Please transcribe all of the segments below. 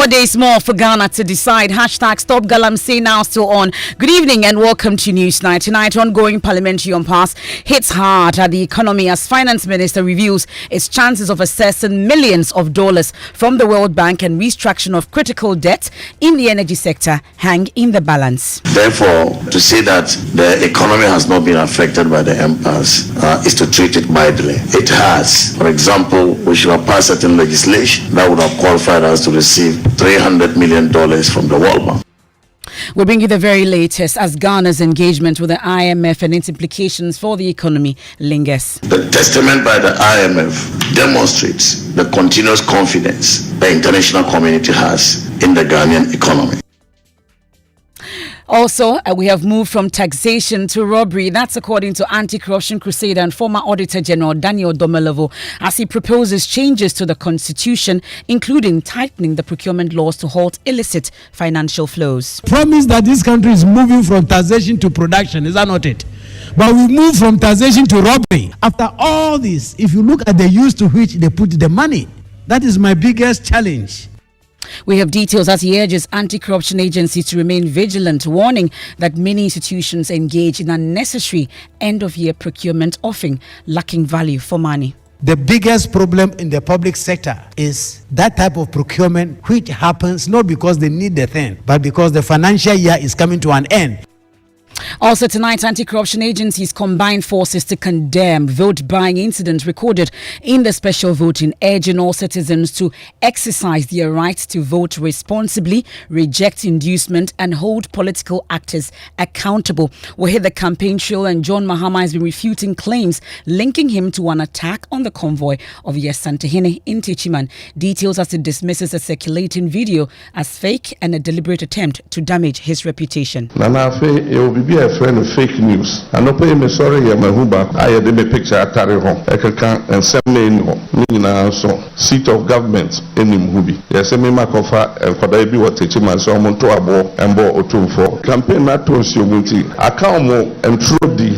4 days more for Ghana to decide. Hashtag Stop Galamsey now still on. Good evening and welcome to Newsnight. Tonight, ongoing Parliamentary Impasse hits hard at the economy as Finance Minister reviews its chances of accessing millions of dollars from the World Bank and restructuring of critical debt in the energy sector hang in the balance. Therefore, to say that the economy has not been affected by the impasse is to treat it mildly. It has. For example, we should have passed certain legislation that would have qualified us to receive $300 million from the World Bank. We'll bring you the very latest as Ghana's engagement with the IMF and its implications for the economy lingers. The testament by the IMF demonstrates the continuous confidence the international community has in the Ghanaian economy. Also, we have moved from taxation to robbery. That's according to anti-corruption crusader and former Auditor General Daniel Domelovo, as he proposes changes to the constitution, including tightening the procurement laws to halt illicit financial flows. Promise that this country is moving from taxation to production, is that not it? But we move from taxation to robbery. After all this, if you look at the use to which they put the money, that is my biggest challenge. We have details as he urges anti-corruption agencies to remain vigilant, warning that many institutions engage in unnecessary end-of-year procurement, often lacking value for money. The biggest problem in the public sector is that type of procurement which happens not because they need the thing, but because the financial year is coming to an end. Also tonight, anti-corruption agencies combine forces to condemn vote-buying incidents recorded in the special voting, urging all citizens to exercise their right to vote responsibly, reject inducement and hold political actors accountable. We'll hit the campaign trail and John Mahama has been refuting claims linking him to an attack on the convoy of Santehene in Techiman. Details as it dismisses a circulating video as fake and a deliberate attempt to damage his reputation. Be a friend of fake news. I no pay me sorry ya mahuba. I had me picture atare ho. Ekeka and send me no so seat of government enim hubi. Yes me makofa enkoda bi what Techiman so omonto abo embo otumfo. Campaign na to nsi omunti. Aka mo entrodi.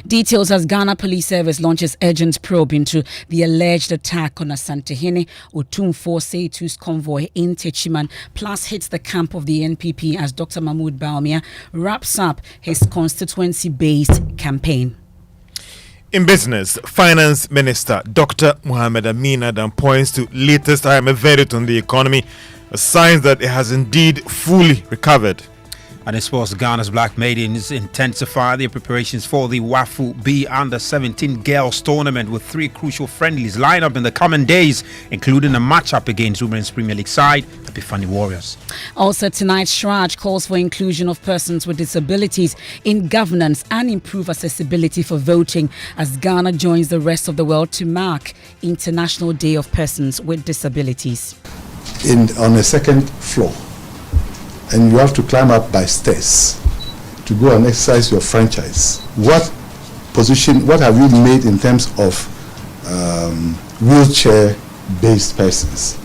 Details as Ghana Police Service launches urgent probe into the alleged attack on a Santehene Otumfo Seitu's convoy in Techiman, plus hits the camp of the NPP as Dr. Mahmoud Bawumia wraps up his constituency-based campaign. In business, Finance Minister Dr. Mohamed Amin Adam points to latest IMF verdict on the economy, a sign that it has indeed fully recovered. And in sports, Ghana's Black Maidens intensify their preparations for the WAFU B Under-17 Girls Tournament with 3 crucial friendlies lined up in the coming days, including a match-up against Women's Premier League side, the Epiphany Warriors. Also tonight, Shraj calls for inclusion of persons with disabilities in governance and improve accessibility for voting as Ghana joins the rest of the world to mark International Day of Persons with Disabilities. On the second floor. And you have to climb up by stairs to go and exercise your franchise. What have you made in terms of wheelchair-based persons?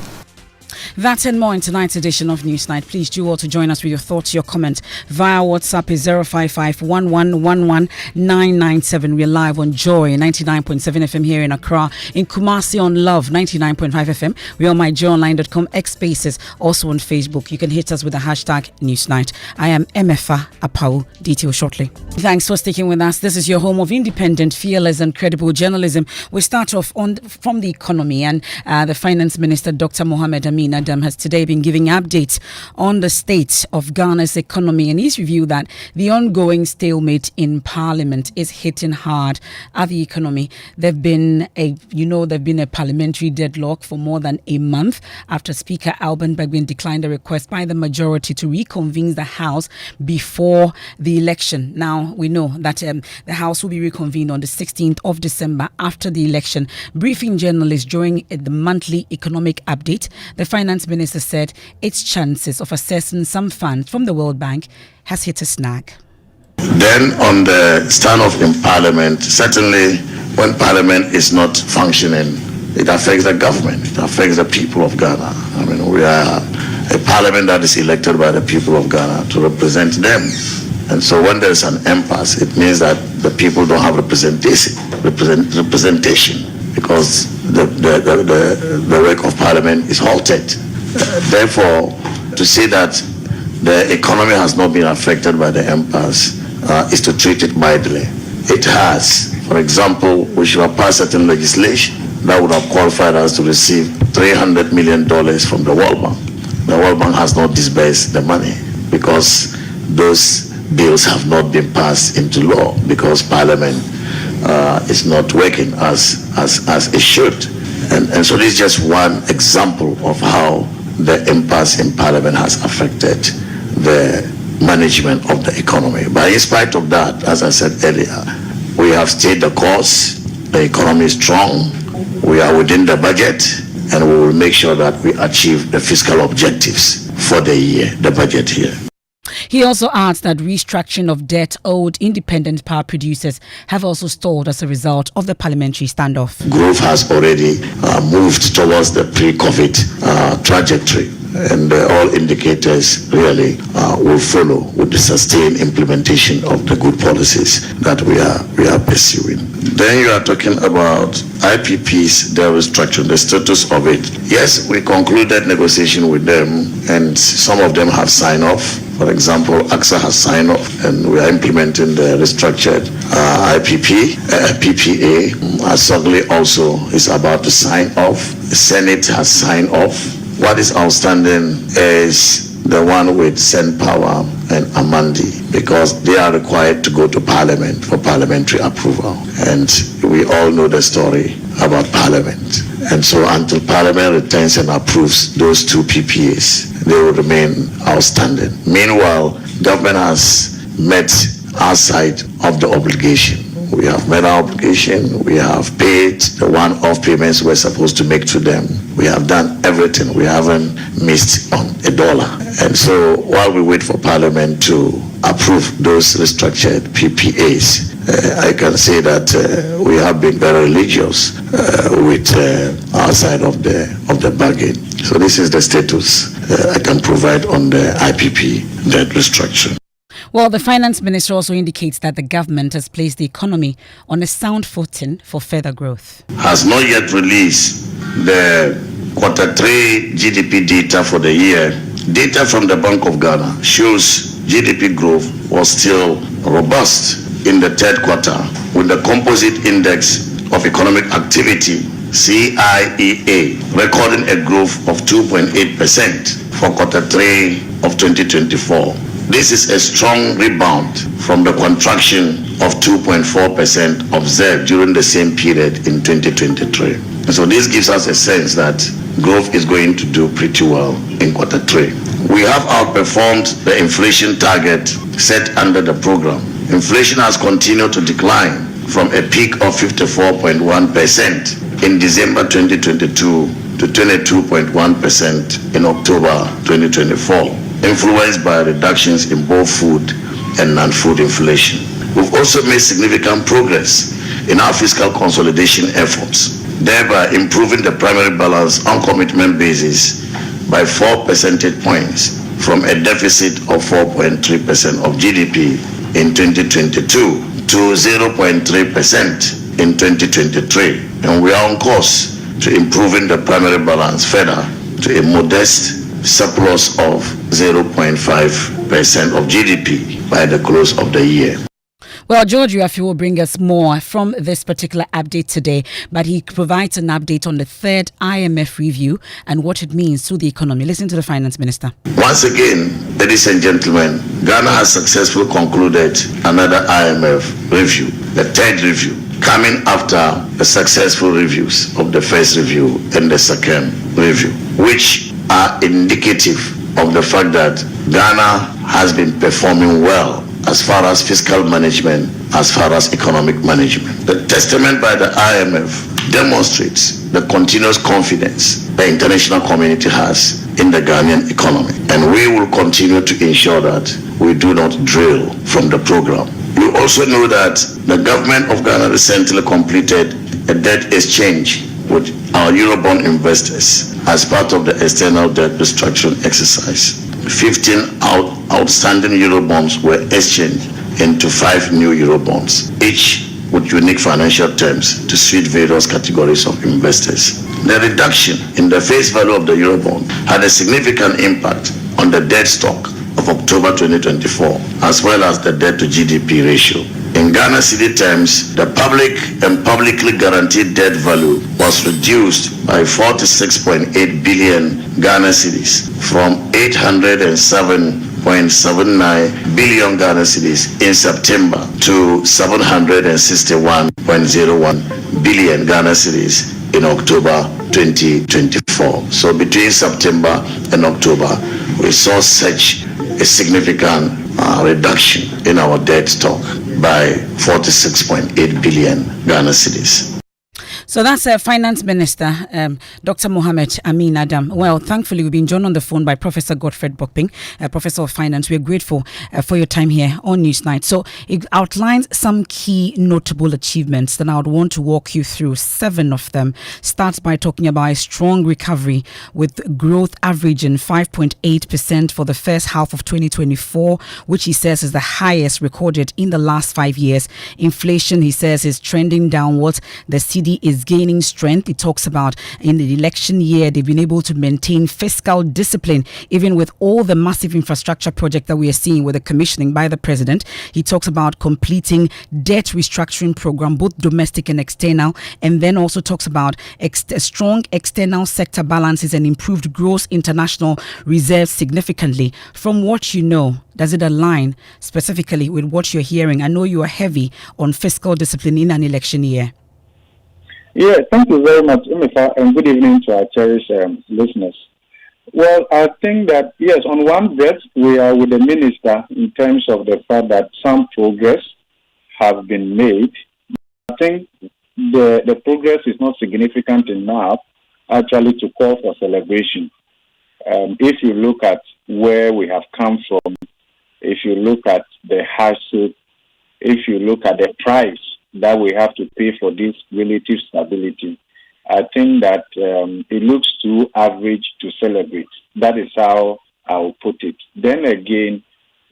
That and more in tonight's edition of Newsnight. Please do all to join us with your thoughts, your comments via WhatsApp is 055-1111-997. We're live on Joy 99.7 FM here in Accra, in Kumasi on Love 99.5 FM. We're on myjoyonline.com, X Spaces, also on Facebook. You can hit us with the hashtag Newsnight. I am MFA Apau. Details shortly. Thanks for sticking with us. This is your home of independent, fearless and credible journalism. We start off from the economy, and the Finance Minister Dr. Mohamed Amin Adam has today been giving updates on the state of Ghana's economy, and he's revealed that the ongoing stalemate in Parliament is hitting hard at the economy. There've been a parliamentary deadlock for more than a month after Speaker Alban Bagbin declined a request by the majority to reconvene the House before the election. Now we know that the House will be reconvened on the 16th of December after the election. Briefing journalists during the monthly economic update, the Finance Minister said its chances of accessing some funds from the World Bank has hit a snag. Then on the standoff in Parliament, certainly when Parliament is not functioning, it affects the government, it affects the people of Ghana. I mean, we are a Parliament that is elected by the people of Ghana to represent them. And so when there's an impasse, it means that the people don't have representation because the work of Parliament is halted. Therefore, to say that the economy has not been affected by the impasse is to treat it mildly. It has. For example, we should have passed certain legislation that would have qualified us to receive $300 million from the World Bank. The World Bank has not disbursed the money because those bills have not been passed into law because Parliament is not working as it should. And so this is just one example of how the impasse in Parliament has affected the management of the economy. But in spite of that, as I said earlier, we have stayed the course. The economy is strong. We are within the budget, and we will make sure that we achieve the fiscal objectives for the year, the budget year. He also adds that restructuring of debt owed independent power producers have also stalled as a result of the parliamentary standoff. Growth has already moved towards the pre-COVID trajectory, and all indicators really will follow with the sustained implementation of the good policies that we are pursuing. Then you are talking about IPPs, their restructuring, the status of it. Yes, we concluded negotiation with them, and some of them have signed off. For example, AXA has signed off, and we are implementing the restructured IPP, PPA. Asogli also is about to sign off. The Senate has signed off. What is outstanding is the one with Senpower and Amandi, because they are required to go to Parliament for parliamentary approval. And we all know the story about Parliament. And so until Parliament returns and approves those two PPAs, they will remain outstanding. Meanwhile, government has met our side of the obligation. We have met our obligation. We have paid the one-off payments we're supposed to make to them. We have done everything. We haven't missed on a dollar. And so while we wait for Parliament to approve those restructured PPAs, I can say that we have been very religious with our side of the bargain. So this is the status I can provide on the IPP debt restructuring. Well, the finance minister also indicates that the government has placed the economy on a sound footing for further growth. Has not yet released the Q3 GDP data for the year. Data from the Bank of Ghana shows GDP growth was still robust in the third quarter, with the composite index of economic activity, CIEA, recording a growth of 2.8% for Q3 of 2024. This is a strong rebound from the contraction of 2.4% observed during the same period in 2023. And so this gives us a sense that growth is going to do pretty well in Q3. We have outperformed the inflation target set under the program. Inflation has continued to decline from a peak of 54.1% in December 2022 to 22.1% in October 2024. Influenced by reductions in both food and non-food inflation. We've also made significant progress in our fiscal consolidation efforts, thereby improving the primary balance on commitment basis by 4 percentage points from a deficit of 4.3% of GDP in 2022 to 0.3% in 2023. And we are on course to improving the primary balance further to a modest surplus of 0.5% of GDP by the close of the year. Well, George Uafi will bring us more from this particular update today, but he provides an update on the third IMF review and what it means to the economy. Listen to the finance minister. Once again, ladies and gentlemen, Ghana has successfully concluded another IMF review, the third review, coming after the successful reviews of the first review and the second review, which are indicative of the fact that Ghana has been performing well as far as fiscal management, as far as economic management. The testament by the IMF demonstrates the continuous confidence the international community has in the Ghanaian economy. And we will continue to ensure that we do not drill from the program. You also know that the government of Ghana recently completed a debt exchange with our Eurobond investors as part of the external debt restructuring exercise. 15 outstanding Eurobonds were exchanged into 5 new Eurobonds, each with unique financial terms to suit various categories of investors. The reduction in the face value of the Eurobond had a significant impact on the debt stock of October 2024, as well as the debt to GDP ratio. In Ghana cedi terms, the public and publicly guaranteed debt value was reduced by 46.8 billion Ghana cedis from 807.79 billion Ghana cedis in September to 761.01 billion Ghana cedis in October 2024. So between September and October, we saw such a significant reduction in our debt stock by 46.8 billion Ghana cedis. So that's Finance Minister Dr. Mohamed Amin Adam. Well, thankfully, we've been joined on the phone by Professor Godfred Bokping, Professor of Finance. We're grateful for your time here on Newsnight. So it outlines some key notable achievements that I would want to walk you through. 7 of them. Starts by talking about a strong recovery with growth averaging 5.8% for the first half of 2024, which he says is the highest recorded in the last 5 years. Inflation, he says, is trending downwards. The cedi is gaining strength. It talks about in the election year, they've been able to maintain fiscal discipline, even with all the massive infrastructure project that we are seeing with the commissioning by the president. He talks about completing debt restructuring program, both domestic and external, and then also talks about strong external sector balances and improved gross international reserves significantly. From what you know, does it align specifically with what you're hearing? I know you are heavy on fiscal discipline in an election year. Yeah, thank you very much, Umifa, and good evening to our cherished listeners. Well, I think that, yes, on one breath, we are with the minister in terms of the fact that some progress has been made. I think the progress is not significant enough, actually, to call for celebration. If you look at where we have come from, if you look at the hardship, if you look at the price that we have to pay for this relative stability, I think that it looks too average to celebrate. That is how I will put it. Then again,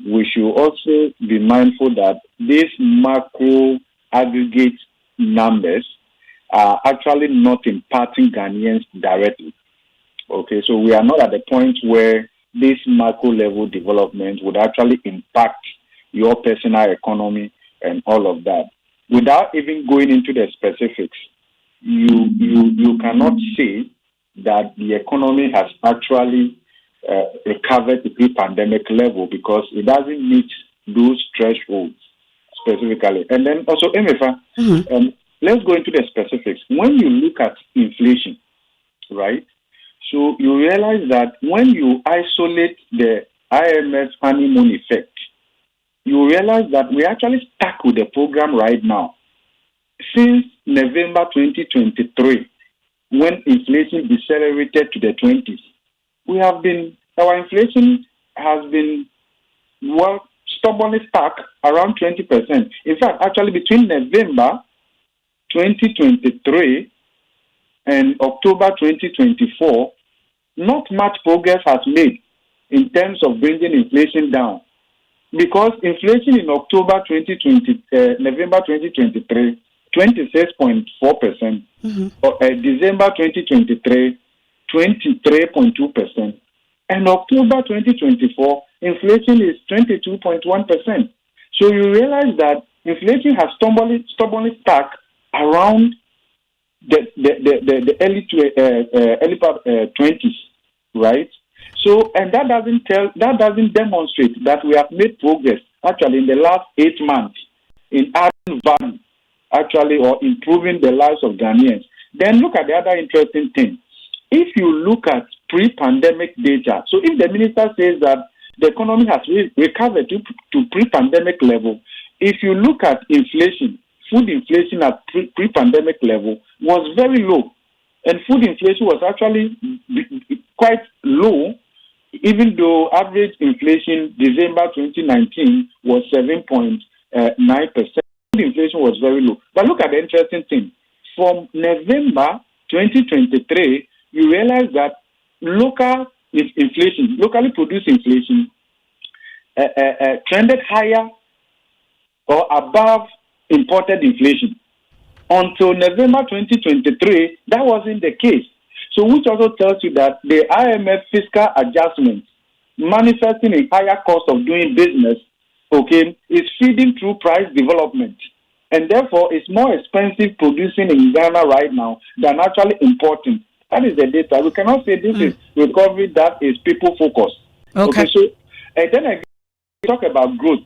we should also be mindful that these macro aggregate numbers are actually not impacting Ghanaians directly. Okay, so we are not at the point where this macro level development would actually impact your personal economy and all of that. Without even going into the specifics, you cannot say that the economy has actually recovered to pre-pandemic level because it doesn't meet those thresholds specifically. And then also, MFA, let's go into the specifics. When you look at inflation, right, so you realize that when you isolate the IMF honeymoon effect, you realize that we actually stuck with the program right now. Since November 2023, when inflation decelerated to the 20s, our inflation has been, stubbornly stuck around 20%. In fact, actually between November 2023 and October 2024, not much progress has made in terms of bringing inflation down. Because inflation in November 2023, 26.4%, December 2023, 23.2%, and October 2024, inflation is 22.1%. So you realize that inflation has stubbornly stuck around the early 20s, right? So, and that doesn't demonstrate that we have made progress actually in the last 8 months in adding value, actually, or improving the lives of Ghanaians. Then look at the other interesting thing. If you look at pre-pandemic data, so if the minister says that the economy has recovered to pre-pandemic level, if you look at inflation, food inflation at pre-pandemic level was very low. And food inflation was actually quite low, even though average inflation December 2019 was 7.9%. Food inflation was very low. But look at the interesting thing. From November 2023, you realize that local inflation, locally produced inflation, trended higher or above imported inflation. Until November 2023, that wasn't the case. So which also tells you that the IMF fiscal adjustment manifesting a higher cost of doing business, okay, is feeding through price development. And therefore, it's more expensive producing in Ghana right now than actually importing. That is the data. We cannot say this is recovery that is people focused. Okay. So, and then again, we talk about growth.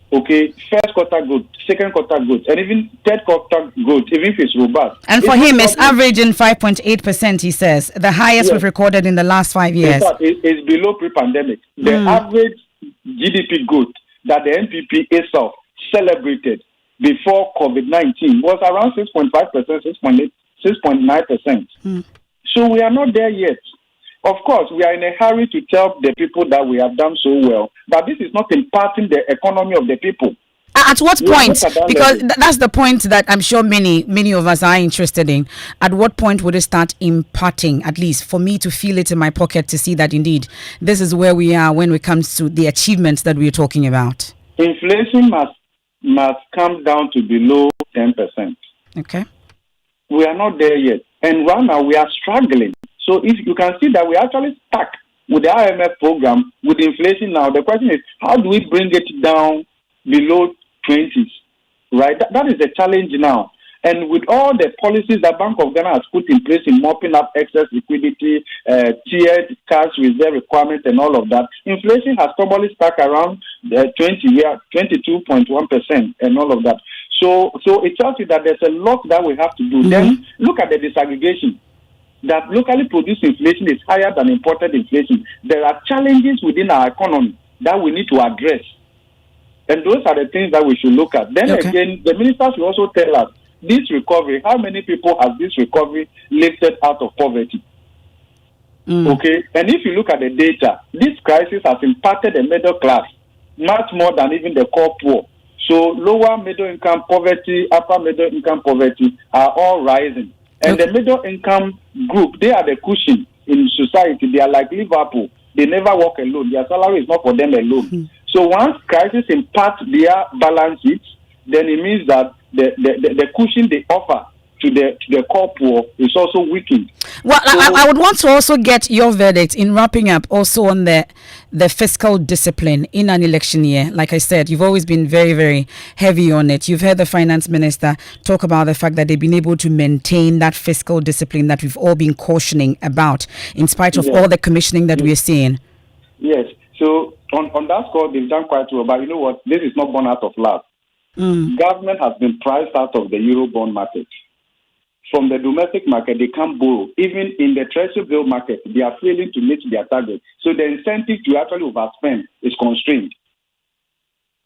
Okay, first quarter growth, second quarter growth, and even third quarter growth, even if it's robust. And for him, it's averaging 5.8%, he says, the highest we've recorded in the last 5 years. In fact, it's below pre-pandemic. The average GDP growth that the NPP itself celebrated before COVID-19 was around 6.5%, 6.9%. So we are not there yet. Of course, we are in a hurry to tell the people that we have done so well, but this is not impacting the economy of the people. At what point? Because that's the point that I'm sure many of us are interested in. At what point would it start imparting, at least for me to feel it in my pocket to see that indeed this is where we are when it comes to the achievements that we're talking about? Inflation must come down to below 10%. Okay. We are not there yet. And right now we are struggling. So if you can see that we're actually stuck with the IMF program, with inflation now, the question is, how do we bring it down below 20s, right? That is the challenge now. And with all the policies that Bank of Ghana has put in place in mopping up excess liquidity, tiered cash reserve requirements and all of that, inflation has probably stuck around 22.1% and all of that. So it tells you that there's a lot that we have to do. Then look at the disaggregation. That locally produced inflation is higher than imported inflation. There are challenges within our economy that we need to address. And those are the things that we should look at. Then again, the ministers will also tell us, this recovery, how many people has this recovery lifted out of poverty? Okay, and if you look at the data, this crisis has impacted the middle class much more than even the core poor. So lower middle income poverty, upper middle income poverty are all rising. And the middle income group, they are the cushion in society. They are like Liverpool. They never walk alone. Their salary is not for them alone. So once crisis impacts their balance sheets, then it means that the cushion they offer to the core poor is also weakened. Well, so, I would want to also get your verdict in wrapping up also on the fiscal discipline in an election year. Like I said, you've always been very, very heavy on it. You've heard the finance minister talk about the fact that they've been able to maintain that fiscal discipline that we've all been cautioning about in spite of all the commissioning that we're seeing. Yes. So on that score, they've done quite well. But you know what? This is not born out of love. Government has been priced out of the Eurobond market. From the domestic market, they can't borrow. Even in the treasury bill market, they are failing to meet their target. So the incentive to actually overspend is constrained.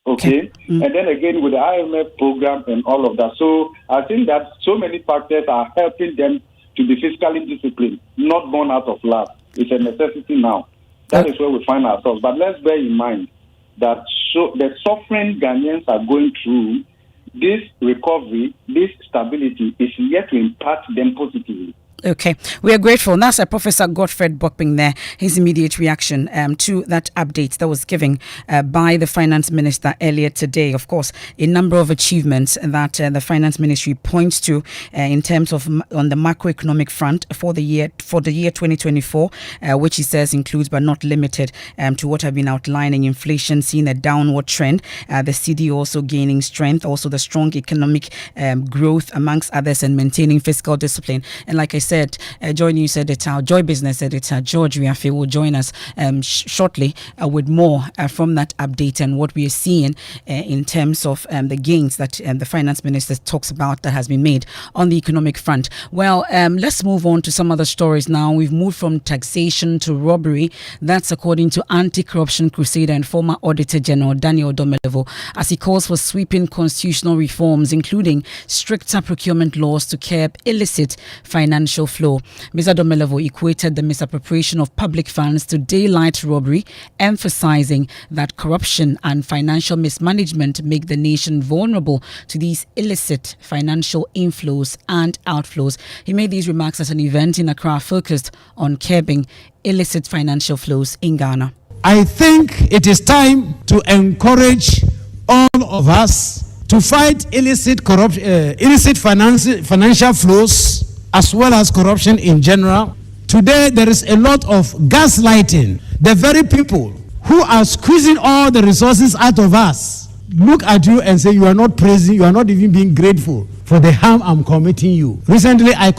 Okay? And then again, with the IMF program and all of that. So I think that so many factors are helping them to be fiscally disciplined, not born out of love. It's a necessity now. That is where we find ourselves. But let's bear in mind that the suffering Ghanaians are going through, this recovery, this stability is yet to impact them positively. Okay, we are grateful. That's Professor Godfred Bokping there. His immediate reaction to that update that was given by the finance minister earlier today. Of course, a number of achievements that the finance ministry points to in terms of on the macroeconomic front for the year 2024, which he says includes but not limited to what I've been outlining. Inflation seeing a downward trend, the CD also gaining strength, also the strong economic growth amongst others, and maintaining fiscal discipline. And like I said, Joy News editor, Joy Business editor George Riafe will join us shortly with more from that update and what we are seeing in terms of the gains that the finance minister talks about that has been made on the economic front. Well, let's move on to some other stories now. We've moved from taxation to robbery. That's according to anti-corruption crusader and former Auditor General Daniel Domelevo, as he calls for sweeping constitutional reforms, including stricter procurement laws to curb illicit financial flow. Mr. Domelevo equated the misappropriation of public funds to daylight robbery, emphasizing that corruption and financial mismanagement make the nation vulnerable to these illicit financial inflows and outflows. He made these remarks at an event in Accra focused on curbing illicit financial flows in Ghana. I think it is time to encourage all of us to fight illicit financial flows as well as corruption in general. Today, there is a lot of gaslighting. The very people who are squeezing all the resources out of us look at you and say you are not praising, you are not even being grateful for the harm I'm committing you. Recently, I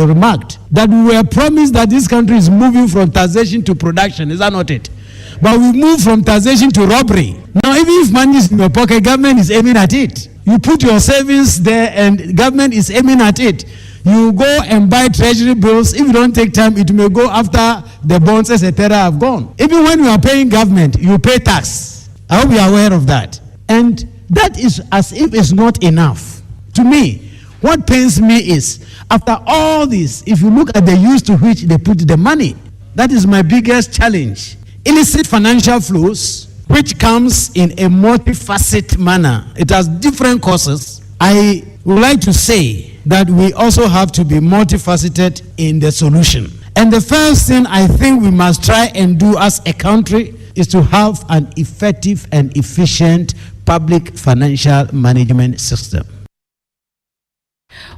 remarked that we were promised that this country is moving from taxation to production. Is that not it? But we move from taxation to robbery. Now, even if money is in your pocket, government is aiming at it. You put your savings there and government is aiming at it. You go and buy treasury bills. If you don't take time, it may go after the bonds, etc. have gone. Even when you are paying government, you pay tax. I hope you are aware of that. And that is as if it's not enough. To me, what pains me is, after all this, if you look at the use to which they put the money, that is my biggest challenge. Illicit financial flows, which comes in a multifaceted manner. It has different causes. I would like to say that we also have to be multifaceted in the solution. And the first thing I think we must try and do as a country is to have an effective and efficient public financial management system.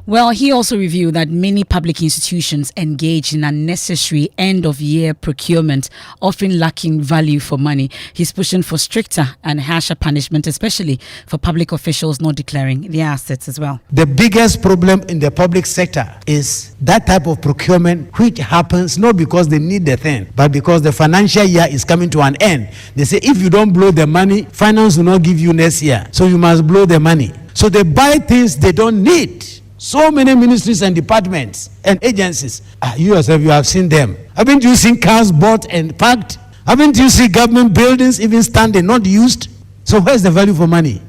Well, he also revealed that many public institutions engage in unnecessary end-of-year procurement, often lacking value for money. He's pushing for stricter and harsher punishment, especially for public officials not declaring their assets as well. The biggest problem in the public sector is that type of procurement, which happens not because they need the thing, but because the financial year is coming to an end. They say, if you don't blow the money, finance will not give you next year. So you must blow the money. So they buy things they don't need. So many ministries and departments and agencies. You yourself, you have seen them. Haven't you seen cars bought and parked? Haven't you seen government buildings even standing, not used? So where's the value for money?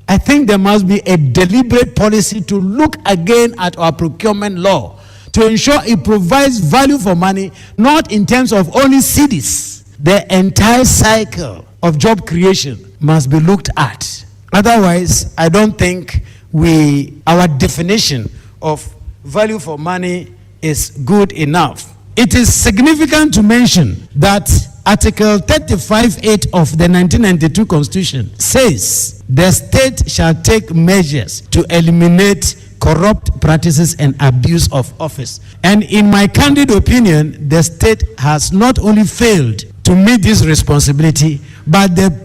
I think there must be a deliberate policy to look again at our procurement law to ensure it provides value for money, not in terms of only cities. The entire cycle of job creation must be looked at. Otherwise, I don't think our definition of value for money is good enough. It is significant to mention that Article 35(8) of the 1992 Constitution says the state shall take measures to eliminate corrupt practices and abuse of office. And in my candid opinion, the state has not only failed to meet this responsibility, but the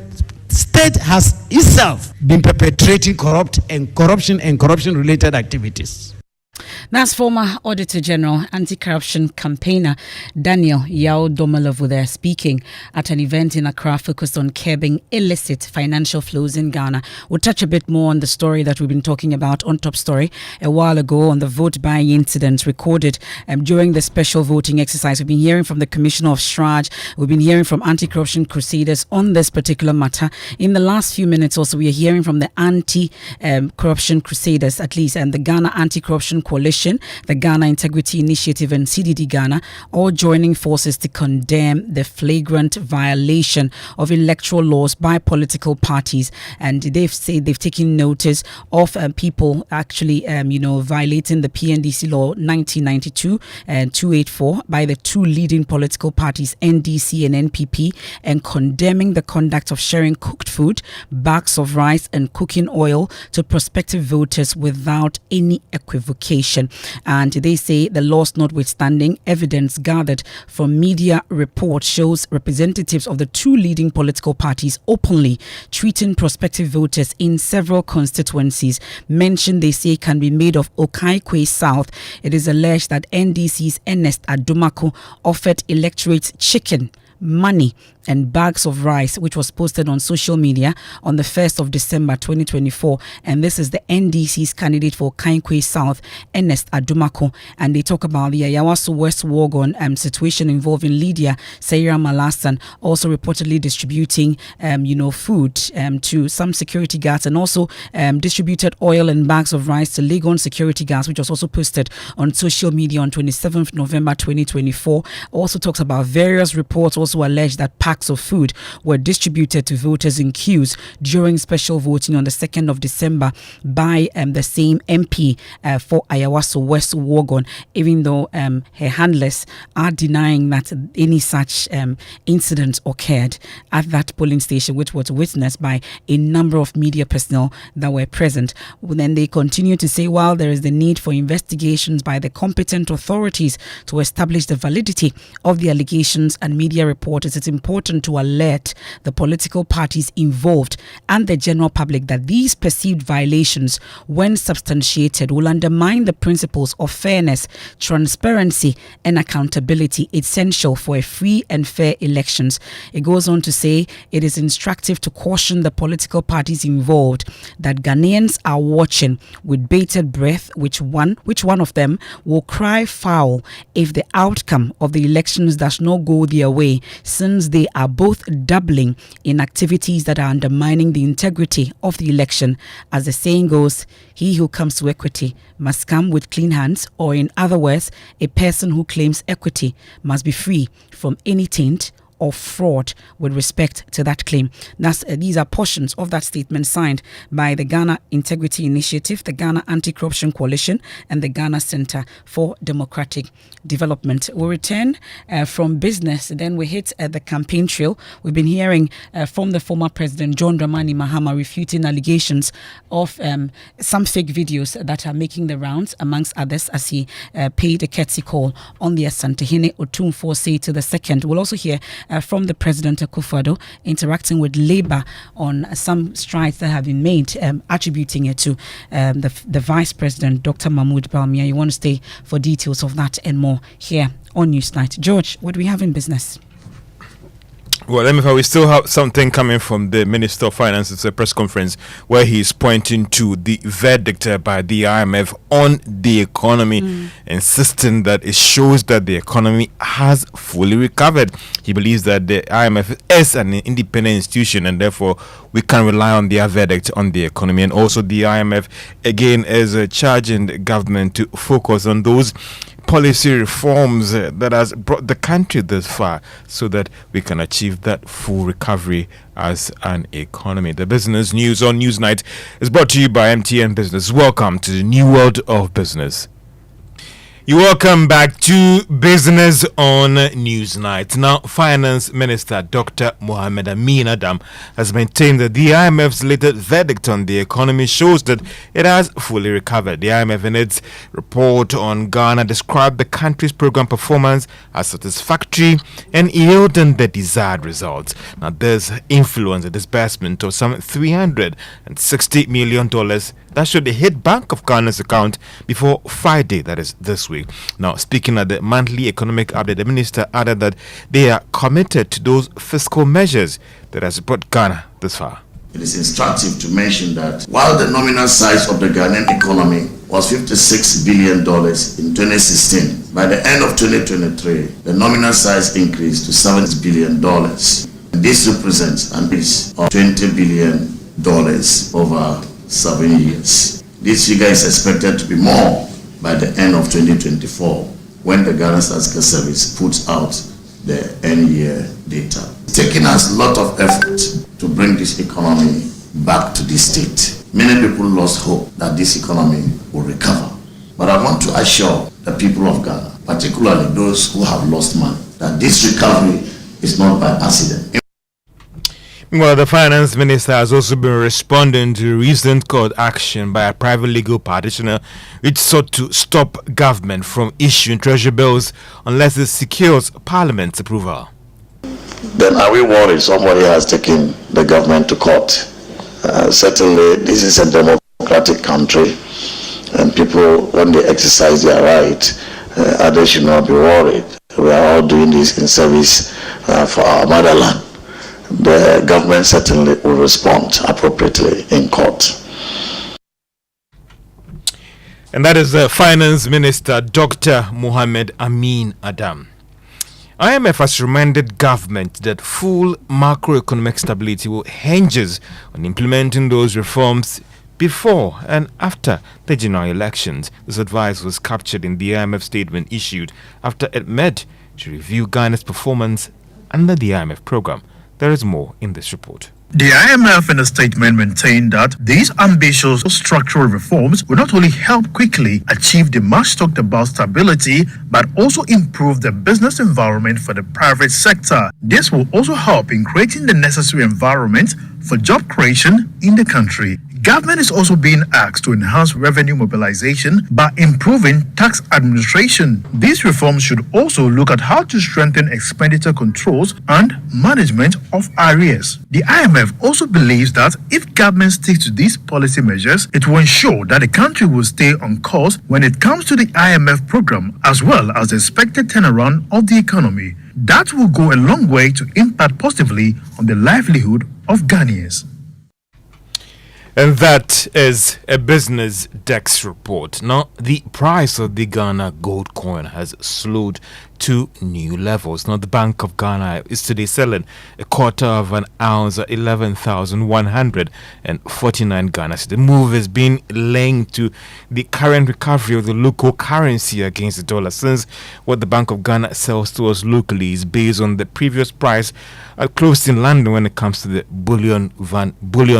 state has itself been perpetrating corruption and corruption-related activities. That's former Auditor General, anti-corruption campaigner Daniel Yao Domolovu there speaking at an event in Accra focused on curbing illicit financial flows in Ghana. We'll touch a bit more on the story that we've been talking about on Top Story a while ago on the vote buying incident recorded during the special voting exercise. We've been hearing from the Commissioner of Shraj. We've been hearing from anti-corruption crusaders on this particular matter. In the last few minutes also, we are hearing from the anti-corruption crusaders, at least, and the Ghana Anti-Corruption Coalition, the Ghana Integrity Initiative and CDD Ghana, all joining forces to condemn the flagrant violation of electoral laws by political parties. And they've said they've taken notice of people actually, violating the PNDC law 1992 and 284 by the two leading political parties, NDC and NPP, and condemning the conduct of sharing cooked food, bags of rice and cooking oil to prospective voters without any equivocation. And they say the loss notwithstanding, evidence gathered from media reports shows representatives of the two leading political parties openly treating prospective voters in several constituencies mentioned, they say, can be made of Okaikwe South. It is alleged that NDC's Ernest Adumako offered electorates chicken, money and bags of rice, which was posted on social media on the 1st of December 2024. And this is the NDC's candidate for Kaikwe South, Ernest Adumako. And they talk about the Ayawaso West Wogon situation involving Lydia Sayira Malasan, also reportedly distributing, food to some security guards, and also distributed oil and bags of rice to Legon security guards, which was also posted on social media on 27th November 2024. Also talks about various reports also also alleged that packs of food were distributed to voters in queues during special voting on the 2nd of December by the same MP for Ayawaso West Wogon, even though her handlers are denying that any such incident occurred at that polling station, which was witnessed by a number of media personnel that were present. Then they continue to say, while there is the need for investigations by the competent authorities to establish the validity of the allegations and media reports, it's important to alert the political parties involved and the general public that these perceived violations, when substantiated, will undermine the principles of fairness, transparency, and accountability essential for a free and fair elections. It goes on to say it is instructive to caution the political parties involved that Ghanaians are watching with bated breath which one of them will cry foul if the outcome of the elections does not go their way, since they are both dabbling in activities that are undermining the integrity of the election. As the saying goes, he who comes to equity must come with clean hands, or in other words, a person who claims equity must be free from any taint or fraud with respect to that claim. These are portions of that statement signed by the Ghana Integrity Initiative, the Ghana Anti-Corruption Coalition, and the Ghana Center for Democratic Development. We'll return from business, then we hit the campaign trail. We've been hearing from the former president, John Dramani Mahama, refuting allegations of some fake videos that are making the rounds, amongst others, as he paid a courtesy call on the Asantehene Otumfuo Say to the second. We'll also hear from the President Akufo-Addo interacting with Labour on some strides that have been made, attributing it to the Vice President, Dr. Mahmoud Bawumia. You want to stay for details of that and more here on Newsnight. George, what do we have in business? Well, we still have something coming from the Minister of Finance. It's a press conference where he's pointing to the verdict by the IMF on the economy, insisting that it shows that the economy has fully recovered. He believes that the IMF is an independent institution and therefore we can rely on their verdict on the economy. And also the IMF, again, is charging the government to focus on those policy reforms that has brought the country this far so that we can achieve that full recovery as an economy. The business news on Newsnight is brought to you by MTN Business. Welcome to the new world of business. You welcome back to Business on Newsnight. Now, Finance Minister Dr. Mohamed Amin Adam has maintained that the IMF's latest verdict on the economy shows that it has fully recovered. The IMF, in its report on Ghana, described the country's program performance as satisfactory and yielding the desired results. Now, this influenced the disbursement of some $360 million that should hit Bank of Ghana's account before Friday, that is this week. Now, speaking at the monthly economic update, the minister added that they are committed to those fiscal measures that has brought Ghana this far. It is instructive to mention that while the nominal size of the Ghanaian economy was $56 billion in 2016, by the end of 2023, the nominal size increased to $7 billion. This represents an increase of $20 billion over 7 years. This figure is expected to be more by the end of 2024 when the Ghana Statistical Service puts out the end year data. It's taken us a lot of effort to bring this economy back to this state. Many people lost hope that this economy will recover. But I want to assure the people of Ghana, particularly those who have lost money, that this recovery is not by accident. Well, the finance minister has also been responding to recent court action by a private legal practitioner which sought to stop government from issuing treasury bills unless it secures parliament's approval. Then are we worried somebody has taken the government to court? Certainly, this is a democratic country, and people, when they exercise their right, others should not be worried. We are all doing this in service for our motherland. The government certainly will respond appropriately in court. And that is the Finance Minister, Dr. Mohamed Amin Adam. IMF has reminded government that full macroeconomic stability will hinges on implementing those reforms before and after the general elections. This advice was captured in the IMF statement issued after it met to review Ghana's performance under the IMF program. There is more in this report. The IMF in a statement maintained that these ambitious structural reforms will not only help quickly achieve the much talked about stability, but also improve the business environment for the private sector. This will also help in creating the necessary environment for job creation in the country. Government is also being asked to enhance revenue mobilization by improving tax administration. These reforms should also look at how to strengthen expenditure controls and management of arrears. The IMF also believes that if government sticks to these policy measures, it will ensure that the country will stay on course when it comes to the IMF program, as well as the expected turnaround of the economy. That will go a long way to impact positively on the livelihood of Ghanaians. And that is a business desk report. Now, the price of the Ghana gold coin has slowed to new levels. Now, the Bank of Ghana is today selling a quarter of an ounce at 11,149 Ghana. The move has been linked to the current recovery of the local currency against the dollar, since what the Bank of Ghana sells to us locally is based on the previous price closed in London when it comes to the bullion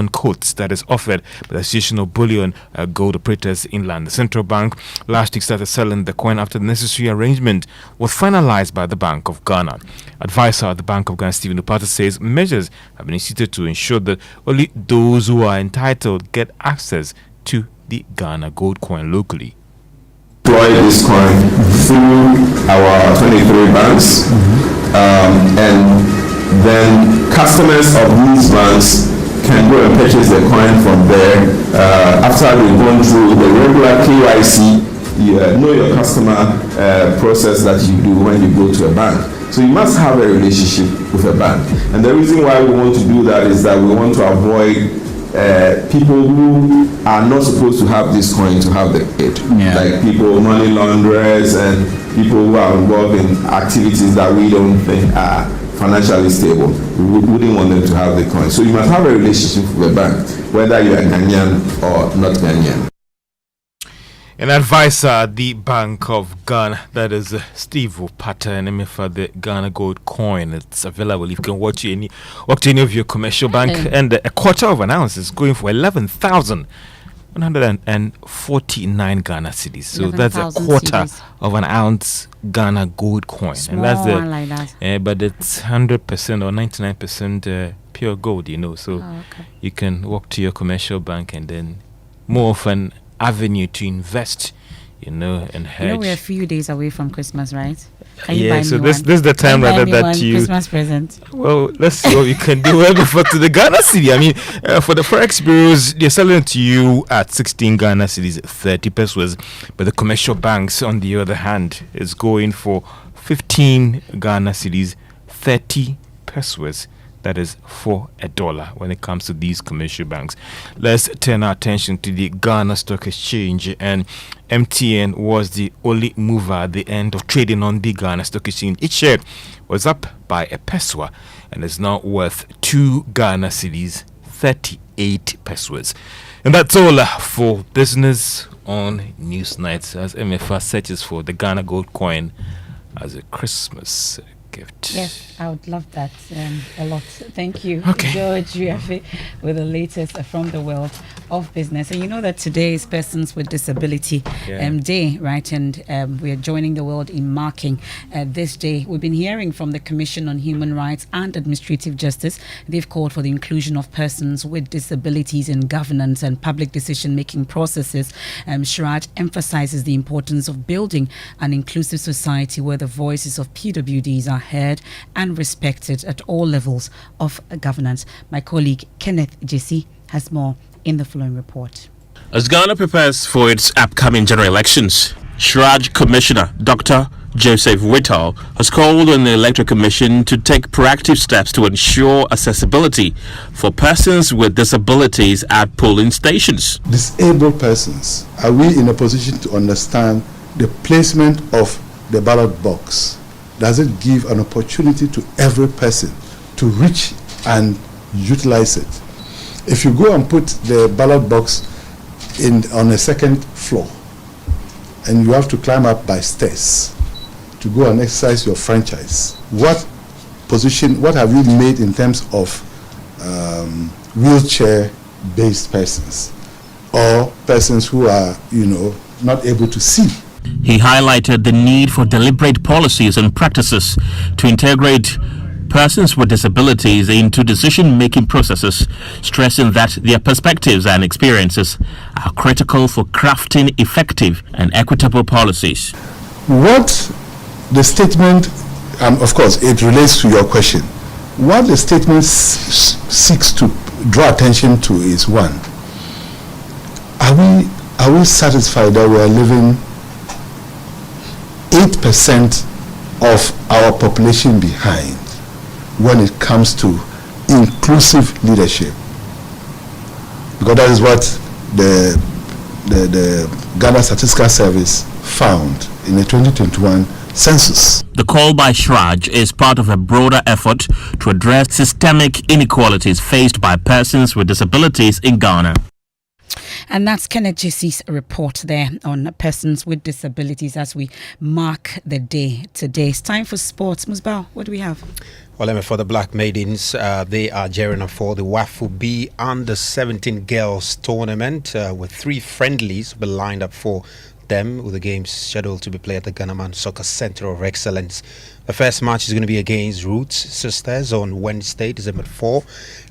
quotes that is offered by the Association of Bullion Gold Operators in London. The central bank last week started selling the coin after the necessary arrangement was finalized by the Bank of Ghana. Advisor at the Bank of Ghana, Stephen Upata, says measures have been instituted to ensure that only those who are entitled get access to the Ghana gold coin locally. Deploy this coin through our 23 banks, and then customers of these banks can go and purchase the coin from there after they've gone through the regular KYC, know your customer process that you do when you go to a bank. So you must have a relationship with a bank. And the reason why we want to do that is that we want to avoid people who are not supposed to have this coin to have it. Like people, money launderers, and people who are involved in activities that we don't think are financially stable. We wouldn't want them to have the coin. So you must have a relationship with the bank, whether you are Ghanaian or not Ghanaian. An advisor at the Bank of Ghana, that is Steve Upata, and for the Ghana gold coin. It's available. You can walk to any of your commercial bank, and a quarter of an ounce is going for 11,149 Ghana cedis. So that's a quarter of an ounce Ghana gold coin. Small, and that's the like that. but it's 100% or 99% pure gold, So you can walk to your commercial bank and then more of an avenue to invest, and hedge. We're a few days away from Christmas, right? Can you buy so me this one? is the time rather that you Christmas present. Well, let's see what we can do. Well, before to the Ghana city. I mean, for the forex bureaus, they're selling it to you at 16 Ghana cities, 30 pesos. But the commercial banks, on the other hand, is going for 15 Ghana cities, 30 pesos. That is for $1 when it comes to these commercial banks. Let's turn our attention to the Ghana Stock Exchange, and MTN was the only mover at the end of trading on the Ghana Stock Exchange. Each share was up by a peso and is now worth 2 Ghana cedis, 38 pesos. And that's all for business on Newsnight, as MFA searches for the Ghana gold coin as a Christmas gift. Yes, I would love that a lot. Thank you, Okay. George Riafe, with the latest from the world of business. And you know that today is Persons with Disability Day, right? And we are joining the world in marking this day. We've been hearing from the Commission on Human Rights and Administrative Justice. They've called for the inclusion of persons with disabilities in governance and public decision-making processes. Shraj emphasizes the importance of building an inclusive society where the voices of PWDs are heard and respected at all levels of governance. My colleague Kenneth Jesse has more in the following report. As Ghana prepares for its upcoming general elections, Shraj Commissioner Dr. Joseph Whittle has called on the Electoral Commission to take proactive steps to ensure accessibility for persons with disabilities at polling stations. Disabled persons, are we in a position to understand the placement of the ballot box? Does it give an opportunity to every person to reach and utilize it? If you go and put the ballot box on a second floor and you have to climb up by stairs to go and exercise your franchise, what position, what have we made in terms of wheelchair-based persons or persons who are, not able to see? He highlighted the need for deliberate policies and practices to integrate persons with disabilities into decision-making processes, stressing that their perspectives and experiences are critical for crafting effective and equitable policies. What the statement, of course, it relates to your question. What the statement seeks to draw attention to is, one, are we satisfied that we are living 8% of our population behind when it comes to inclusive leadership? Because that is what the Ghana Statistical Service found in the 2021 census. The call by Shraj is part of a broader effort to address systemic inequalities faced by persons with disabilities in Ghana. And that's Kenneth JC's report there on persons with disabilities as we mark the day today. It's time for sports. Musbao, what do we have? Well, for the Black Maidens, they are gearing up for the WAFU B Under 17 Girls Tournament with 3 friendlies will be lined up for them, with the games scheduled to be played at the Ghanaman Soccer Center of Excellence. The first match is going to be against Roots Sisters on Wednesday, December 4,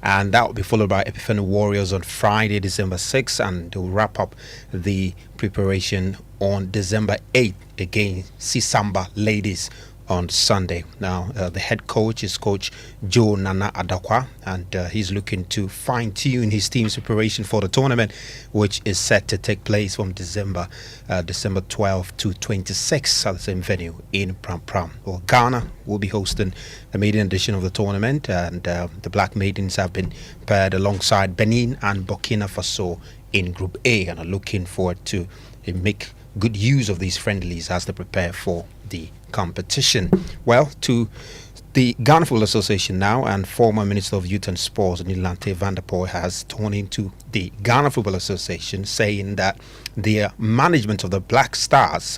and that will be followed by Epiphany Warriors on Friday, December 6, and they'll wrap up the preparation on December 8 against Sisamba Ladies on Sunday. Now, the head coach is Coach Joe Nana Adakwa, and he's looking to fine-tune his team's preparation for the tournament, which is set to take place from December 12 to 26 at the same venue in Pram Pram. Well, Ghana will be hosting the maiden edition of the tournament, and the Black Maidens have been paired alongside Benin and Burkina Faso in Group A, and are looking forward to make good use of these friendlies as they prepare for the competition. Well, to the Ghana Football Association now, and former Minister of Youth and Sports Nilante van der Poel has torn into the Ghana Football Association, saying that the management of the Black Stars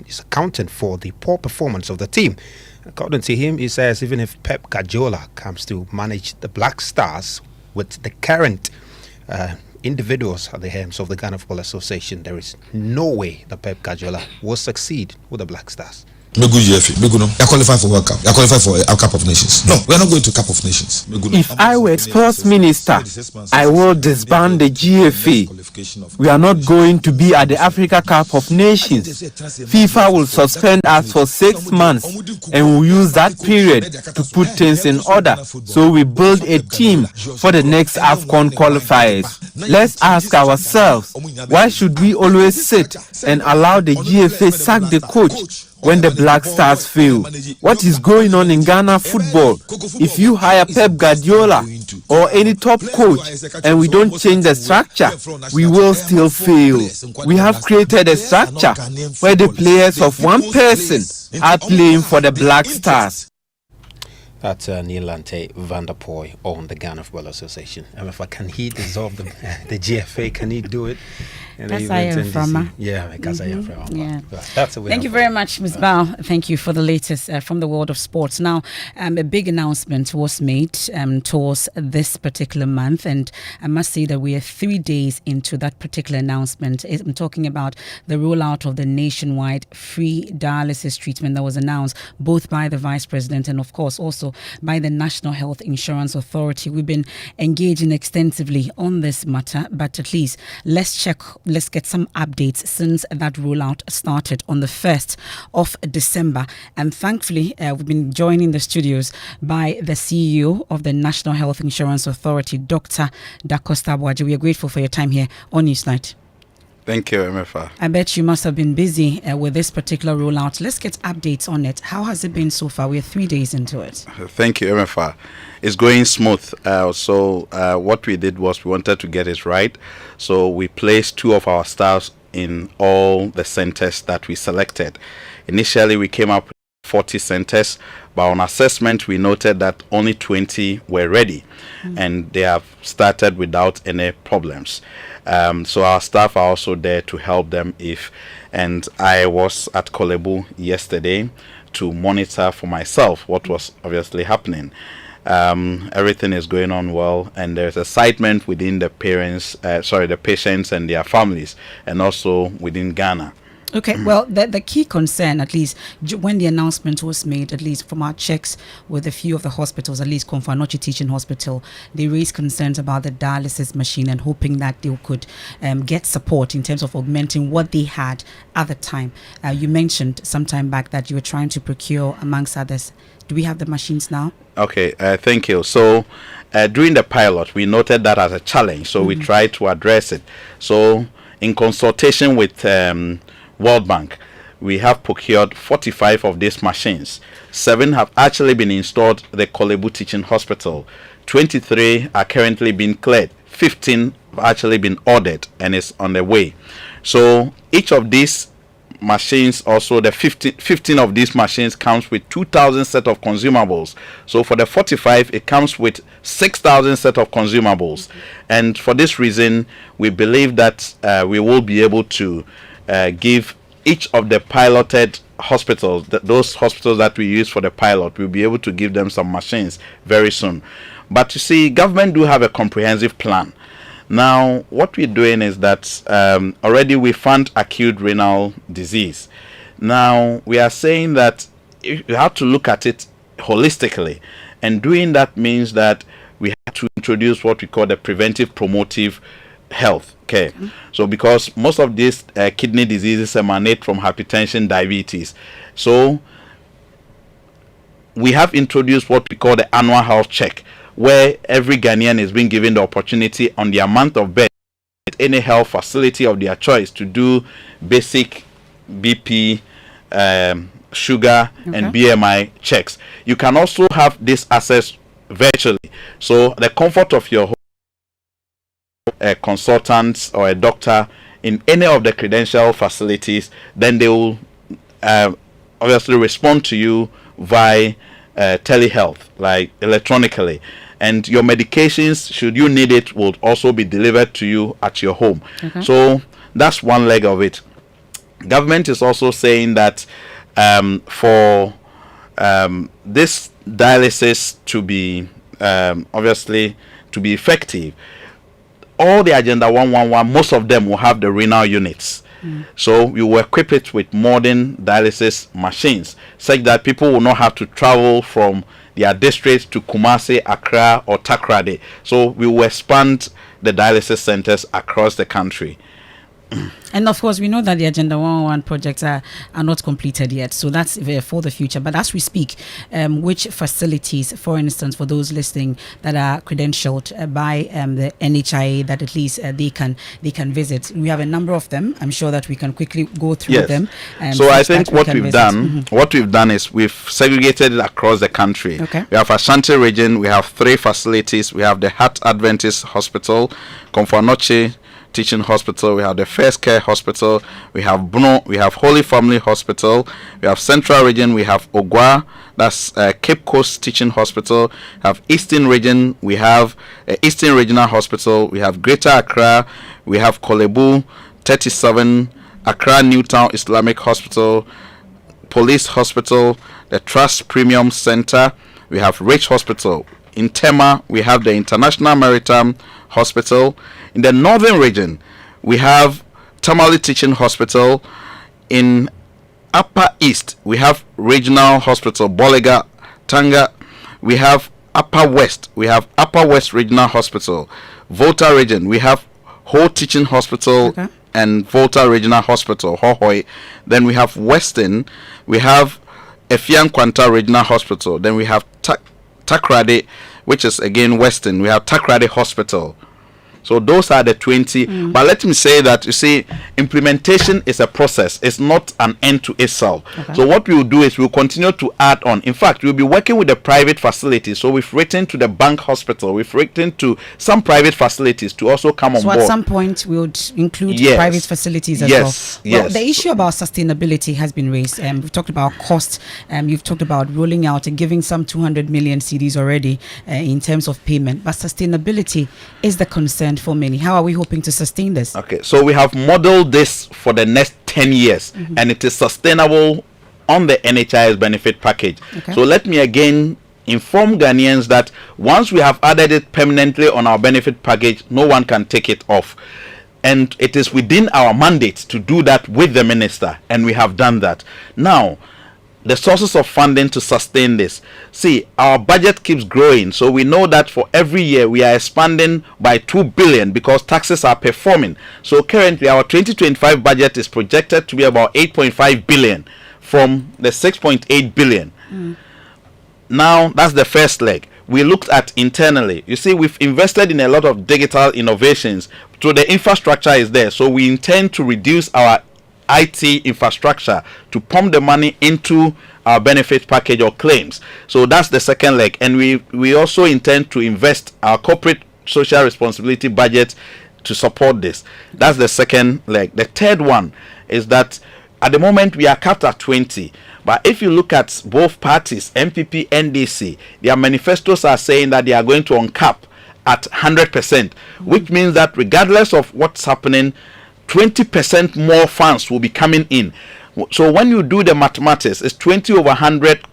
is accounting for the poor performance of the team. According to him, he says even if Pep Guardiola comes to manage the Black Stars with the current individuals at the helms of the Ghana Football Association, there is no way that Pep Guardiola will succeed with the Black Stars. You qualify for World Cup. You qualify for a Cup of Nations. No, we are not going to Cup of Nations. If I were sports minister, I will disband the GFA. We are not going to be at the Africa Cup of Nations. FIFA will suspend us for 6 months, and we'll use that period to put things in order. So we build a team for the next AFCON qualifiers. Let's ask ourselves, why should we always sit and allow the GFA sack the coach when the Black Stars fail? What is going on in Ghana football? If you hire Pep Guardiola or any top coach and we don't change the structure, we will still fail. We have created a structure where the players of one person are playing for the Black Stars. That's Nilante van der Poel on the Ghana Football Association. Can he dissolve the GFA? Can he do it? That's I am from. Yeah, because I am from. Yeah. That's Thank you very much, Ms. Bao. Thank you for the latest from the world of sports. Now, a big announcement was made towards this particular month, and I must say that we are 3 days into that particular announcement. I'm talking about the rollout of the nationwide free dialysis treatment that was announced both by the Vice President and, of course, also by the National Health Insurance Authority. We've been engaging extensively on this matter, but at least let's get some updates since that rollout started on the 1st of December. And thankfully, we've been joined in the studios by the CEO of the National Health Insurance Authority, Dr. Dacosta Boaji. We are grateful for your time here on Newsnight. Thank you, MFA. I bet you must have been busy with this particular rollout. Let's get updates on it. How has it been so far? We're 3 days into it. Thank you, MFA. It's going smooth. So what we did was we wanted to get it right. So we placed 2 of our staffs in all the centers that we selected. Initially, we came up with 40 centers, but on assessment, we noted that only 20 were ready, and they have started without any problems. So our staff are also there to help them and I was at Kolebu yesterday to monitor for myself what was obviously happening. Everything is going on well, and there's excitement within the the patients and their families, and also within Ghana. Okay, well, the key concern, at least when the announcement was made, at least from our checks with a few of the hospitals, at least Komfo Teaching Hospital, they raised concerns about the dialysis machine and hoping that they could get support in terms of augmenting what they had at the time. You mentioned some time back that you were trying to procure, amongst others. Do we have the machines now? Okay, thank you. So during the pilot, we noted that as a challenge, so we tried to address it. So in consultation with World Bank, we have procured 45 of these machines. 7 have actually been installed at the Kolebu Teaching Hospital. 23 are currently being cleared. 15 have actually been ordered and is on the way. So each of these machines, also the 15 of these machines comes with 2,000 set of consumables. So for the 45, it comes with 6,000 set of consumables. And for this reason, we believe that we will be able to give each of the piloted hospitals, those hospitals that we use for the pilot, we'll be able to give them some machines very soon. But you see, government do have a comprehensive plan. Now, what we're doing is that already we fund acute renal disease. Now, we are saying that you have to look at it holistically. And doing that means that we have to introduce what we call the preventive promotive health care. So because most of these kidney diseases emanate from hypertension, diabetes. So we have introduced what we call the annual health check, where every Ghanaian is being given the opportunity on their month of birth at any health facility of their choice to do basic BP, sugar, and BMI checks. You can also have this access virtually. So the comfort of your home, a consultant or a doctor in any of the credential facilities, then they will obviously respond to you via telehealth, like electronically. And your medications, should you need it, will also be delivered to you at your home. So that's one leg of it. Government is also saying that for this dialysis to be obviously to be effective, all the Agenda 111, most of them will have the renal units. So we will equip it with modern dialysis machines, such that people will not have to travel from their districts to Kumasi, Accra, or Takoradi. So we will expand the dialysis centers across the country. And of course, we know that the Agenda 111 projects are not completed yet, so that's for the future. But as we speak, which facilities, for instance, for those listening that are credentialed by the NHIA, that at least they can visit? We have a number of them. I'm sure that we can quickly go through them. So I think what we've done is we've segregated it across the country. We have Ashanti region. We have 3 facilities. We have the Heart Adventist Hospital, Komfo Teaching Hospital, we have the First Care Hospital, we have Bruno, we have Holy Family Hospital, we have Central Region, we have Ogwa, that's Cape Coast Teaching Hospital, we have Eastern Region, we have Eastern Regional Hospital, we have Greater Accra, we have Kolebu 37, Accra Newtown Islamic Hospital, Police Hospital, the Trust Premium Center, we have Rich Hospital. In Tema, we have the International Maritime Hospital. In the Northern Region, we have Tamale Teaching Hospital. In Upper East, we have Regional Hospital, Bolega, Tanga. We have Upper West, we have Upper West Regional Hospital. Volta Region, we have Ho Teaching Hospital and Volta Regional Hospital, Hohoi. Then we have Western, we have Efian Kwanta Regional Hospital. Then we have Takoradi, which is again Western. We have Takoradi Hospital. So those are the 20. But let me say that, you see, implementation is a process. It's not an end to itself. So what we will do is we'll continue to add on. In fact, we'll be working with the private facilities. So we've written to the Bank Hospital. We've written to some private facilities to also come on board. So at some point, we would include private facilities as well. Well, the issue about sustainability has been raised. We've talked about cost. You've talked about rolling out and giving some 200 million cedis already in terms of payment. But sustainability is the concern for many. How are we hoping to sustain this? Okay, so we have modeled this for the next 10 years, and it is sustainable on the NHIS benefit package. Okay. So let me again inform Ghanaians that once we have added it permanently on our benefit package, no one can take it off. And it is within our mandate to do that with the minister, and we have done that. Now, the sources of funding to sustain this. See, our budget keeps growing, so we know that for every year we are expanding by 2 billion because taxes are performing. So currently our 2025 budget is projected to be about 8.5 billion from the 6.8 billion. Now, that's the first leg. We looked at internally. You see, we've invested in a lot of digital innovations. So the infrastructure is there. So we intend to reduce our IT infrastructure to pump the money into our benefit package or claims. So that's the second leg. And we also intend to invest our corporate social responsibility budget to support this. That's the second leg. The third one is that at the moment we are capped at 20. But if you look at both parties, MPP, NDC, their manifestos are saying that they are going to uncap at 100%, which means that regardless of what's happening, 20% more funds will be coming in. So when you do the mathematics, it's 20 over 100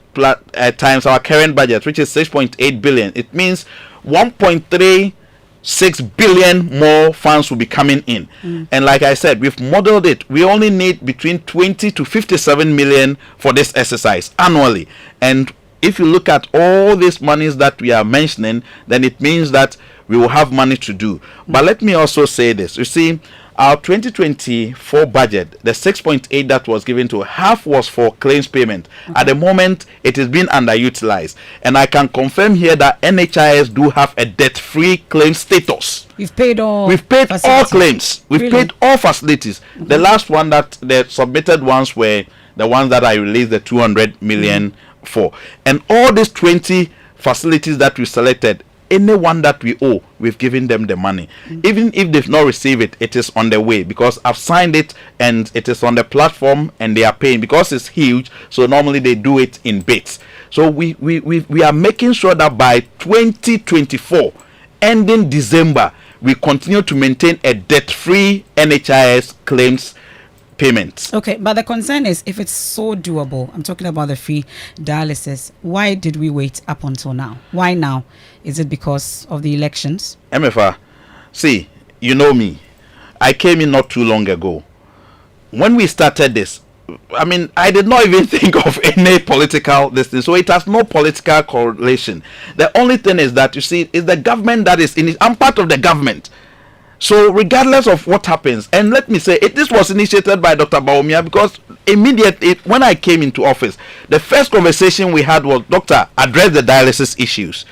times our current budget, which is 6.8 billion. It means 1.36 billion more funds will be coming in. And like I said, we've modeled it. We only need between 20 to 57 million for this exercise annually. And if you look at all these monies that we are mentioning, then it means that we will have money to do. But let me also say this. You see, our 2024 budget, the 6.8 that was given to half was for claims payment. At the moment, it is being underutilized. And I can confirm here that NHIS do have a debt-free claim status. We've paid all. We've paid all claims. We've Really? paid all facilities. The last one that the submitted ones were the ones that I released the 200 million for. And all these 20 facilities that we selected, anyone that we owe, we've given them the money. Even if they've not received it, it is on the way because I've signed it and it is on the platform and they are paying because it's huge. So normally they do it in bits. So we are making sure that by 2024, ending December, we continue to maintain a debt-free NHIS claims payments. Okay, but the concern is if it's so doable, I'm talking about the free dialysis, why did we wait up until now? Why now? Is it because of the elections? MFR, see, you know me. I came in not too long ago. When we started this, I mean, I did not even think of any political distance, so it has no political correlation. The only thing is that, you see, it's the government that is in it. I'm part of the government. So regardless of what happens, and let me say, this was initiated by Dr. Bawumia because immediately when I came into office, the first conversation we had was, Doctor, address the dialysis issues.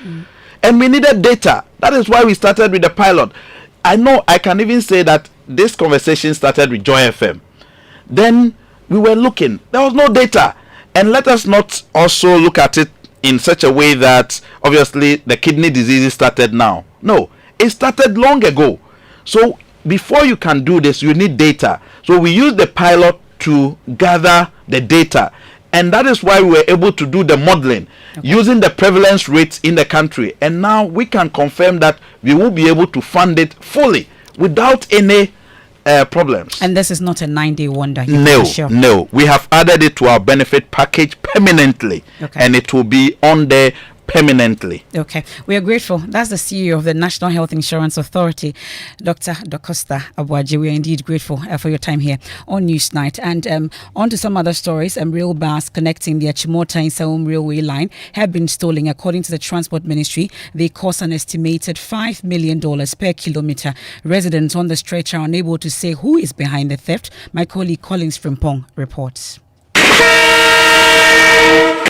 And we needed data. That is why we started with the pilot. I know I can even say that this conversation started with Joy FM. Then we were looking. There was no data. And let us not also look at it in such a way that obviously the kidney disease started now. No, it started long ago. So before you can do this, you need data. So we use the pilot to gather the data. And that is why we were able to do the modeling using the prevalence rates in the country. And now we can confirm that we will be able to fund it fully without any problems. And this is not a 9-day wonder. No. We have added it to our benefit package permanently. And it will be on there permanently. Okay, we are grateful. That's the CEO of the National Health Insurance Authority, Dr. Docosta Abuaji. We are indeed grateful for your time here on Newsnight. And on to some other stories. Rail bars connecting the Achimota and Saum railway line have been stolen. According to the Transport Ministry, they cost an estimated $5 million per kilometer. Residents on the stretch are unable to say who is behind the theft. My colleague Collins Frimpong reports.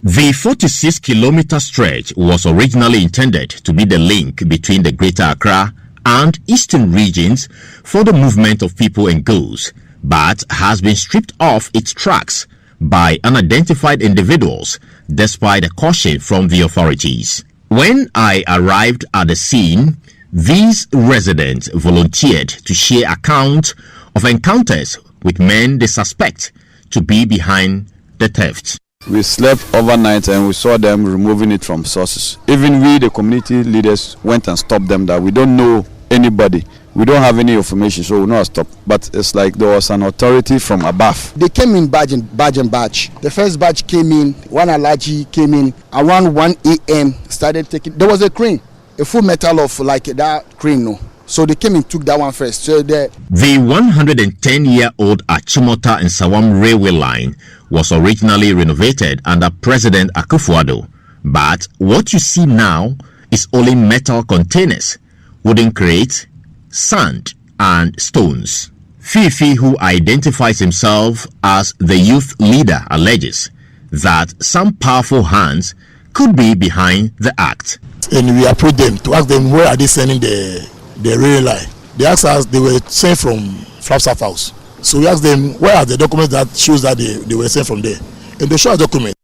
The 46-kilometer stretch was originally intended to be the link between the Greater Accra and Eastern regions for the movement of people and goods, but has been stripped off its tracks by unidentified individuals despite a caution from the authorities. When I arrived at the scene, these residents volunteered to share accounts of encounters with men they suspect to be behind the theft. We slept overnight and we saw them removing it from sources. Even we, the community leaders, went and stopped them that we don't know anybody We don't have any information, so we'll not stop. But it's like there was an authority from above. They came in batch. The first batch came in, one Alaji came in around 1 a.m. started taking. There was a crane, a full metal of like that crane, no. So they came and took that one first. So the 110-year-old Achimota and Sawam railway line was originally renovated under President Akufo-Addo. But what you see now is only metal containers, wooden crates, sand and stones. Fifi, who identifies himself as the youth leader, alleges that some powerful hands could be behind the act. And we approached them to ask them where are they sending the rail line. They asked us they were sent from Flagstaff House. So we asked them where are the documents that shows that they were sent from there. And they show a document.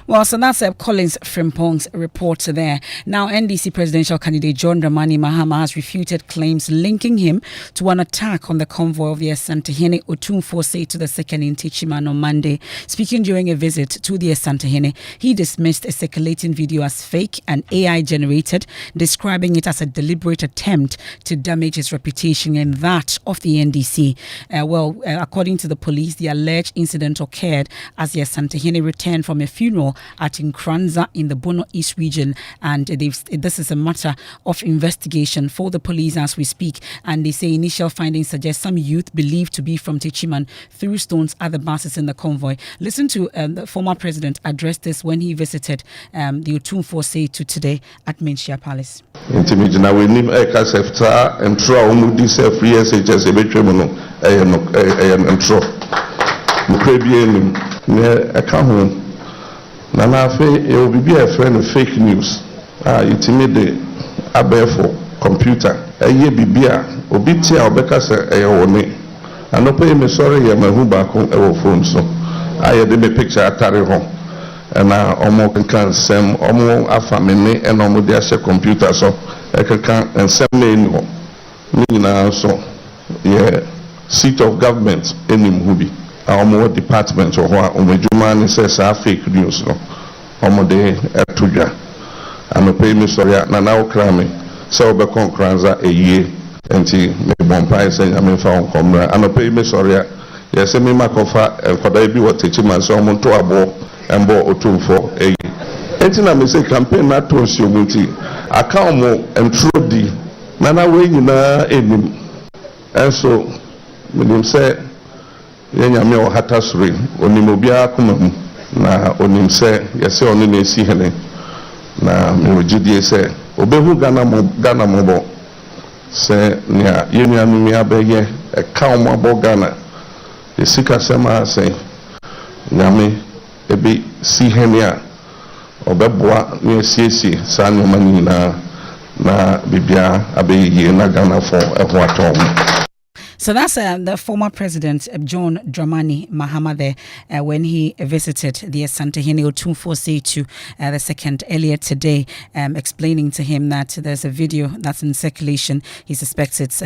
Well, so that's Collins Frimpong's report there. Now, NDC presidential candidate John Dramani Mahama has refuted claims linking him to an attack on the convoy of the Asantehene Otumfuose to the second in Techiman on Monday. Speaking during a visit to the Asantehene, he dismissed a circulating video as fake and AI generated, describing it as a deliberate attempt to damage his reputation and that of the NDC. According to the police, the alleged incident occurred as the Asantehene returned from a funeral at Nkranza in the Bono East region, and this is a matter of investigation for the police as we speak. And they say initial findings suggest some youth believed to be from Techiman threw stones at the buses in the convoy. Listen to the former president address this when he visited the Otumfuose to today at Menchia Palace. Na afe e obi bi a friend fake news itimide abefo computer eye bibia obi ti a obeka se eye woni anopo e me sorry ye mahu ba ko e wo phone so aye de me picture atare ho na omo kan sem omo afamene e no mo de ase computer so e kan ensem na eni ho ni na so ye seat of government enim hubi our department or Omejuma says fake news no Omode Etuja. I'm a pay me sorry now cramming so be concranza a year and me bompai saying I'm found comra. I'm a pay me sorry yes me makofa and could I be what teaching my son to abo and bo otum for a entina me say campaign not to assume account mo and trudi nana way na enim and so me say yanyame o hatasuri onimobia kuma na onimse yese onu na esi hene na mewogidie se obehu Ghana mobo se nia yenuanu mi abeye e ka mo abo Ghana esika sema se nyame ebi si hene a obeboa na esiesie sa nyoma nyina na bibia abeye na Ghana for eho atom. So that's the former president, John Dramani Mahama, there when he visited the Asantehene Otumfuose to the second earlier today, explaining to him that there's a video that's in circulation. He suspects it's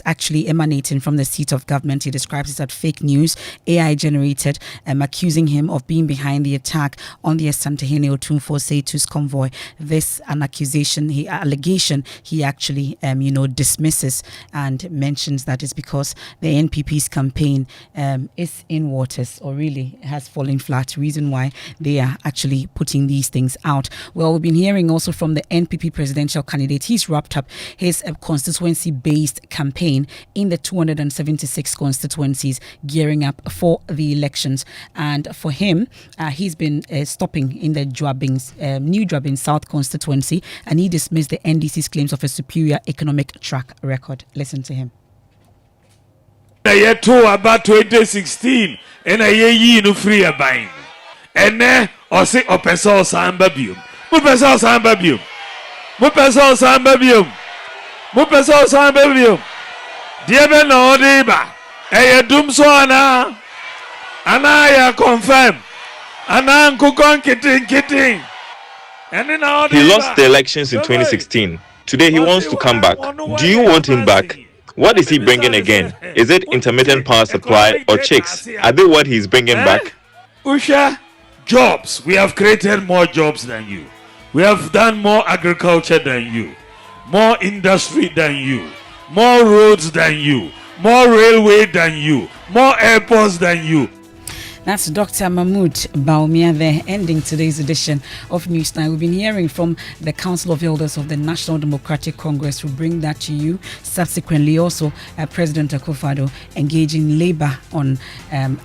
actually emanating from the seat of government. He describes it as fake news, AI generated, accusing him of being behind the attack on the Asantehene Otumfuose to's convoy. This an allegation he actually dismisses and mentions that it's because the NPP's campaign is in waters or really has fallen flat. Reason why they are actually putting these things out. Well, we've been hearing also from the NPP presidential candidate. He's wrapped up his constituency-based campaign in the 276 constituencies, gearing up for the elections. And for him, he's been stopping in the New Joabin South constituency, and he dismissed the NDC's claims of a superior economic track record. Listen to him. year 2 about 2016 and a year no free a buying and then or say or person samba bium mo person samba bium dear ben no deba e dum so ana ya confirm ana nko kon kitin and then he lost the elections in 2016. Today he wants to come back. Do you want him back? What is he bringing again? Is it intermittent power supply or chicks? Are they what he's bringing back? Usha, jobs. We have created more jobs than you. We have done more agriculture than you. More industry than you. more roads than you, more railway than you, more airports than you. That's Dr. Mahmoud Baumia there, ending today's edition of News 9. We've been hearing from the Council of Elders of the National Democratic Congress. We'll bring that to you. Subsequently, also, President Akufo-Addo engaging Labour on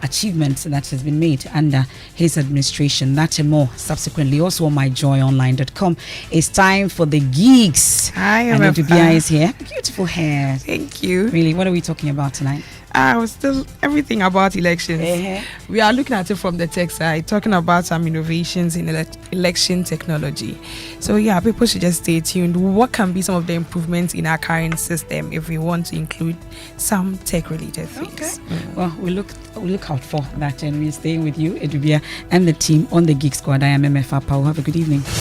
achievements that has been made under his administration. That and more. Subsequently, also on myjoyonline.com. It's time for the gigs. Hi, and Dubia is here. Beautiful hair. Thank you. Really, what are we talking about tonight? Still everything about elections. We are looking at it from the tech side, talking about some innovations in election technology. So yeah, people should just stay tuned. What can be some of the improvements in our current system if we want to include some tech-related things? Well, we look out for that, and we're staying with you, Edubia, and the team on the Geek Squad. I am MFA Pau. Have a good evening.